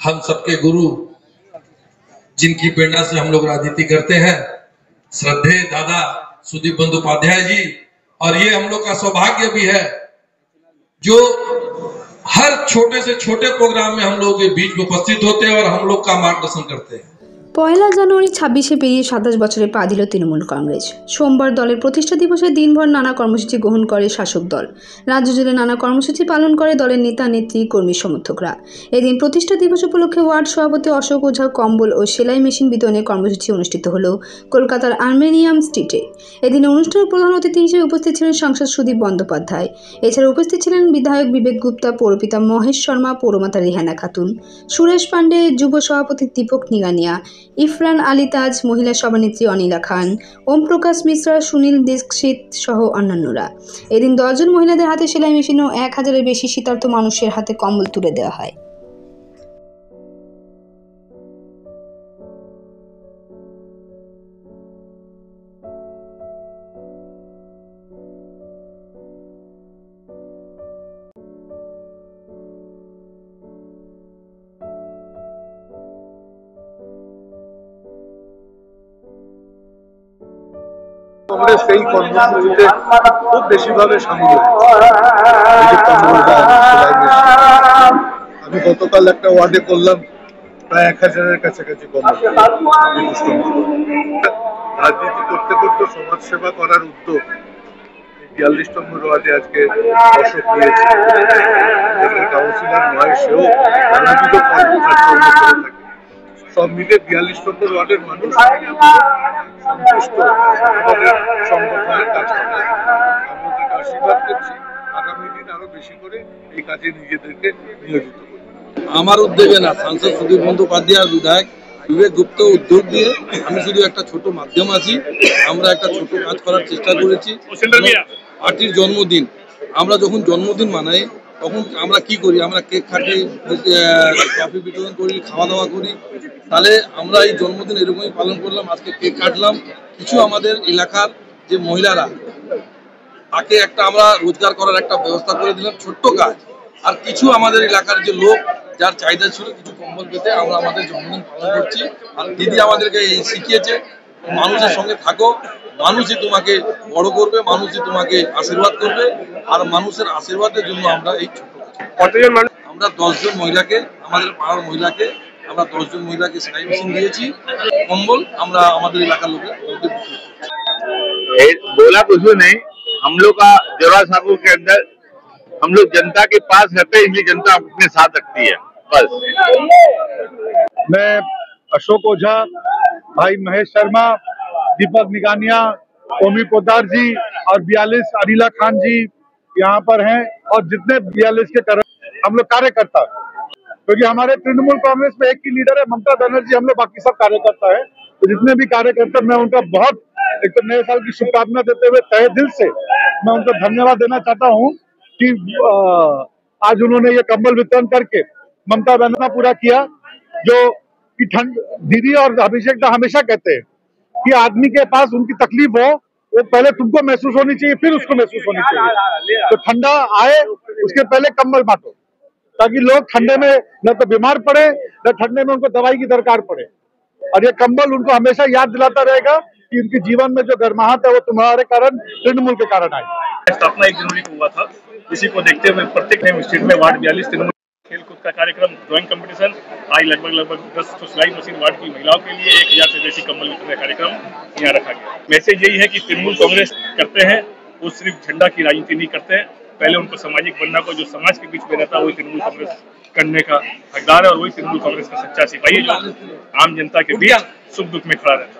हम सबके गुरु, जिनकी प्रेरणा से हम लोग राजनीति करते हैं, श्रद्धेय दादा सुदीप बंदोपाध्याय जी। और ये हम लोग का सौभाग्य भी है जो हर छोटे से छोटे प्रोग्राम में हम लोग के बीच में उपस्थित होते हैं और हम लोग का मार्गदर्शन करते हैं। পয়লা জানুয়ারি 26-এ পেরিয়ে 27 বছরে পা দিল তৃণমূল কংগ্রেস। সোমবার দলের প্রতিষ্ঠা দিবসে দিনভর নানা কর্মসূচি গ্রহণ করে শাসক দল। রাজ্য জুড়ে নানা কর্মসূচি পালন করে দলের নেতা নেত্রী কর্মী সমর্থকরা। এদিন প্রতিষ্ঠা দিবস উপলক্ষে ওয়ার্ড সভাপতি অশোক ওঝা কম্বল ও সেলাই মেশিন বিতরণের কর্মসূচি অনুষ্ঠিত হল কলকাতার আর্মেনিয়াম স্ট্রিটে। এদিন অনুষ্ঠানে প্রধান অতিথি হিসেবে উপস্থিত ছিলেন সাংসদ সুদীপ বন্দ্যোপাধ্যায়। এছাড়া উপস্থিত ছিলেন বিধায়ক বিবেক গুপ্তা, পৌরপিতা মহেশ শর্মা, পৌরমাতা রেহানা খাতুন, সুরেশ পাণ্ডে, যুব সভাপতি দীপক নিগানিয়া, ইফরান আলী তাজ, মহিলা সভানেত্রী অনিলা খান, ওম প্রকাশ মিশ্রা, সুনীল দীক্ষিত সহ অন্যান্যরা। এদিন 10 জন মহিলাদের হাতে সেলাই মেশিন ও 1000-এর বেশি শীতার্ত মানুষের হাতে কম্বল তুলে দেওয়া হয়। কংগ্রেস এই কর্মসূচিতে খুব বেশিভাবে সামিল আমি গতকাল একটা ওয়ার্ডে করলাম প্রায় 1000-এর কাছাকাছি রাজনীতি করতে করতে সমাজ সেবা করার উদ্যোগ 42 নম্বর ওয়ার্ডে আজকে অশোক নিয়েছে। কাউন্সিলর নয়, সেও নানাবিধ কাজকর্ম করে থাকে। সব মিলে 42 নম্বর ওয়ার্ডের মানুষ সন্তুষ্ট সংগঠনের কাজ করে। আমি আশীর্বাদ করছি আগামী দিন আরো বেশি করে এই কাজে নিজেদেরকে নিয়োজিত করব। আমার উদ্যোগে না, সাংসদ সুদীপ বন্দ্যোপাধ্যায়, বিধায়ক বিবেক গুপ্ত উদ্যোগ দিয়ে আমি শুধু একটা ছোট মাধ্যম আছি। আমরা একটা ছোট কাজ করার চেষ্টা করেছি। পার্টির জন্মদিন, আমরা যখন জন্মদিন মানাই তখন আমরা কি করি? আমরা কেক কাটি, কফি বিতরণ করি, খাওয়া দাওয়া করি। তাহলে আমরা এই জন্মদিন এরকমই পালন করলাম। আজকে কেক কাটলাম। কিছু আমাদের এলাকার যে মহিলারা, তাকে একটা আমরা রোজগার করার একটা ব্যবস্থা করে দিলাম, ছোট্ট কাজ। আর কিছু আমাদের এলাকার যে লোক যার চাহিদা ছিল কিছু কম্বল পেতে, আমরা আমাদের জন্মদিন পালন করছি। আর দিদি আমাদেরকে এই শিখিয়েছে, মানুষের সঙ্গে থাকো, মানুষই তোমাকে বড় করবে, মানুষই তোমাকে আশীর্বাদ করবে। আর মানুষের আশীর্বাদের জন্য আমরা এই ছোট আমরা 10 জন মহিলাকে, আমাদের পাড়ার মহিলাকে আমরা 10 জন মহিলাকে সেলাই মেশিন দিয়েছি, কম্বল আমরা আমাদের এলাকার লোকের बोला कुछ नहीं। हम लोग का देवरा साहब के अंदर हम लोग जनता के पास रहते हैं, इसलिए जनता अपने साथ रखती है। बस मैं अशोक ओझा, भाई महेश शर्मा, दीपक निगानिया, ओमी पोदार जी और 42 अनिला खान जी यहाँ पर हैं। और जितने 42 के हम लोग कार्यकर्ता, क्योंकि हमारे तृणमूल कांग्रेस में एक ही लीडर है ममता बनर्जी, हम लोग बाकी सब कार्यकर्ता है। तो जितने भी कार्यकर्ता, मैं उनका बहुत एक तो नए साल की शुभकामना देते हुए तहे दिल से मैं उनको धन्यवाद देना चाहता हूँ कि आज उन्होंने ये कंबल वितरण करके ममता बनर्जी पूरा किया। जो कि ठंड, दीदी और अभिषेक दा हमेशा कहते हैं कि आदमी के पास उनकी तकलीफ हो, वो पहले तुमको महसूस होनी चाहिए, फिर उसको महसूस होनी चाहिए। तो ठंडा आए उसके पहले कंबल बांटो, ताकि लोग ठंडे में न तो बीमार पड़े, न ठंडे में उनको दवाई की दरकार पड़े। और ये कंबल उनको हमेशा याद दिलाता रहेगा कि उनके जीवन में जो गर्माहट है वो तुम्हारे कारण, तृणमूल के कारण आई। स्थापना 1 जनवरी को हुआ था। इसी को देखते हुए प्रत्येक स्टेट में वार्ड 42 तृणमूल खेलकूद का कार्यक्रम, ड्राइंग कंपटीशन, आज लगभग 10 सिलाई मशीन वार्ड की महिलाओं के लिए 1000 से बेसी कंबल वितरण का कार्यक्रम यहाँ रखा गया। मैसेज यही है कि तृणमूल कांग्रेस करते हैं वो सिर्फ झंडा की राजनीति नहीं करते हैं। पहले उनको सामाजिक बनना को, जो समाज के बीच में रहता है वही तृणमूल कांग्रेस करने का हकदार है। और वही तृणमूल कांग्रेस का सच्चा सिपाही है जो आम जनता के बीच सुख दुख में खड़ा रहता है।